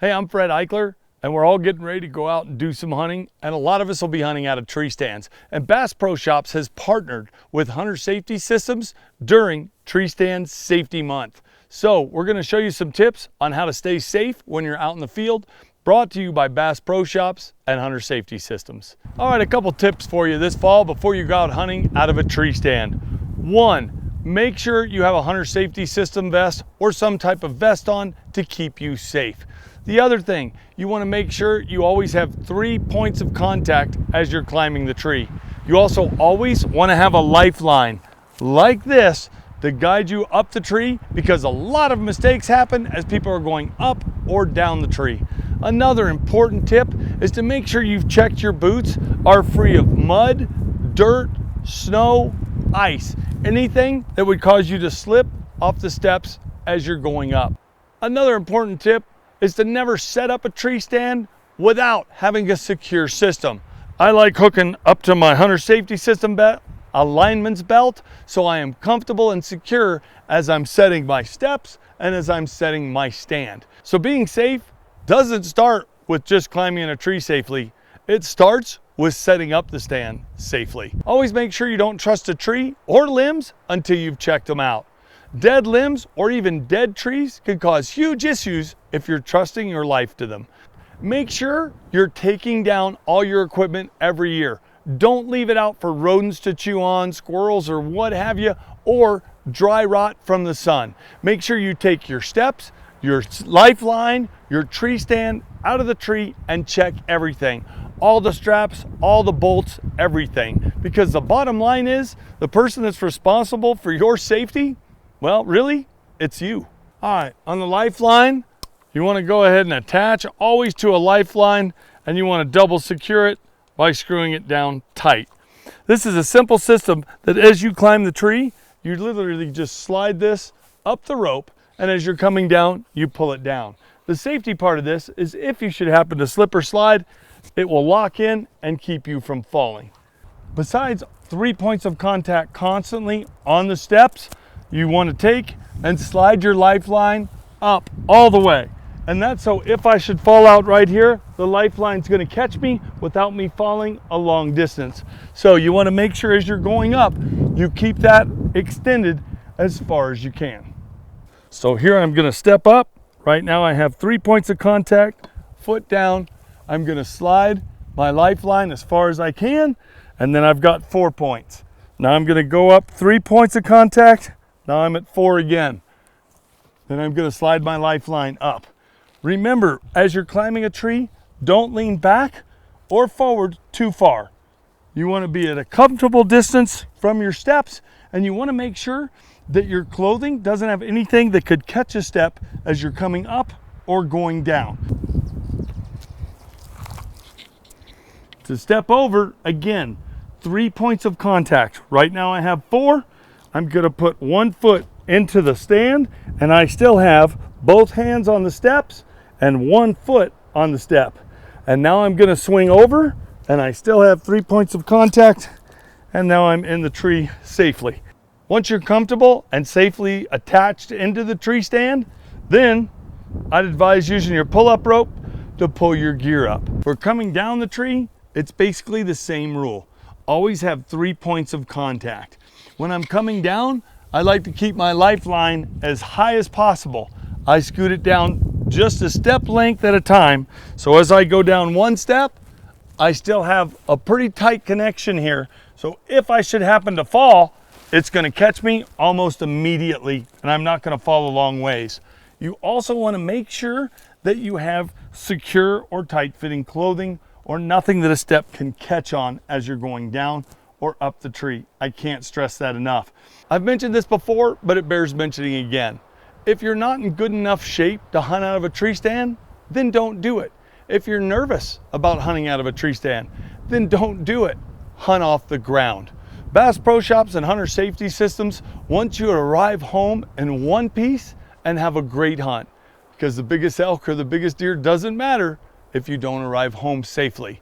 Hey, I'm Fred Eichler, and we're all getting ready to go out and do some hunting, and a lot of us will be hunting out of tree stands. And Bass Pro Shops has partnered with Hunter Safety Systems during Tree Stand Safety Month. So we're going to show you some tips on how to stay safe when you're out in the field, brought to you by Bass Pro Shops and Hunter Safety Systems. All right, a couple tips for you this fall before you go out hunting out of a tree stand. One, make sure you have a Hunter Safety System vest or some type of vest on to keep you safe. The other thing, you want to make sure you always have 3 points of contact as you're climbing the tree. You also always want to have a lifeline like this to guide you up the tree, because a lot of mistakes happen as people are going up or down the tree. Another important tip is to make sure you've checked your boots are free of mud, dirt, snow, ice, anything that would cause you to slip off the steps as you're going up. Another important tip is to never set up a tree stand without having a secure system. I like hooking up to my Hunter Safety System belt, a lineman's belt, so I am comfortable and secure as I'm setting my steps and as I'm setting my stand. So being safe doesn't start with just climbing in a tree safely. It starts with setting up the stand safely. Always make sure you don't trust a tree or limbs until you've checked them out. Dead limbs or even dead trees can cause huge issues if you're trusting your life to them. Make sure you're taking down all your equipment every year. Don't leave it out for rodents to chew on, squirrels or what have you, or dry rot from the sun. Make sure you take your steps, your lifeline, your tree stand out of the tree and check everything. All the straps, all the bolts, everything. Because the bottom line is, the person that's responsible for your safety, well, really, it's you. All right, on the lifeline, you want to go ahead and attach always to a lifeline, and you want to double secure it by screwing it down tight. This is a simple system that as you climb the tree, you literally just slide this up the rope, and as you're coming down, you pull it down. The safety part of this is if you should happen to slip or slide, it will lock in and keep you from falling. Besides 3 points of contact constantly on the steps, you want to take and slide your lifeline up all the way. And that's so if I should fall out right here, the lifeline's going to catch me without me falling a long distance. So you want to make sure as you're going up, you keep that extended as far as you can. So here I'm going to step up. Right now I have 3 points of contact, foot down. I'm going to slide my lifeline as far as I can, and then I've got 4 points. Now I'm going to go up 3 points of contact. Now I'm at 4 again. Then I'm going to slide my lifeline up. Remember, as you're climbing a tree, don't lean back or forward too far. You want to be at a comfortable distance from your steps, and you want to make sure that your clothing doesn't have anything that could catch a step as you're coming up or going down. To step over, again, 3 points of contact. Right now I have 4. I'm going to put 1 foot into the stand, and I still have both hands on the steps and 1 foot on the step. And now I'm going to swing over, and I still have 3 points of contact, and now I'm in the tree safely. Once you're comfortable and safely attached into the tree stand, then I'd advise using your pull-up rope to pull your gear up. For coming down the tree, it's basically the same rule. Always have 3 points of contact. When I'm coming down, I like to keep my lifeline as high as possible. I scoot it down just a step length at a time. So as I go down 1 step, I still have a pretty tight connection here. So if I should happen to fall, it's going to catch me almost immediately, and I'm not going to fall a long ways. You also want to make sure that you have secure or tight-fitting clothing or nothing that a step can catch on as you're going down or up the tree. I can't stress that enough. I've mentioned this before, but it bears mentioning again. If you're not in good enough shape to hunt out of a tree stand, then don't do it. If you're nervous about hunting out of a tree stand, then don't do it. Hunt off the ground. Bass Pro Shops and Hunter Safety Systems want you to arrive home in one piece and have a great hunt, because the biggest elk or the biggest deer doesn't matter if you don't arrive home safely.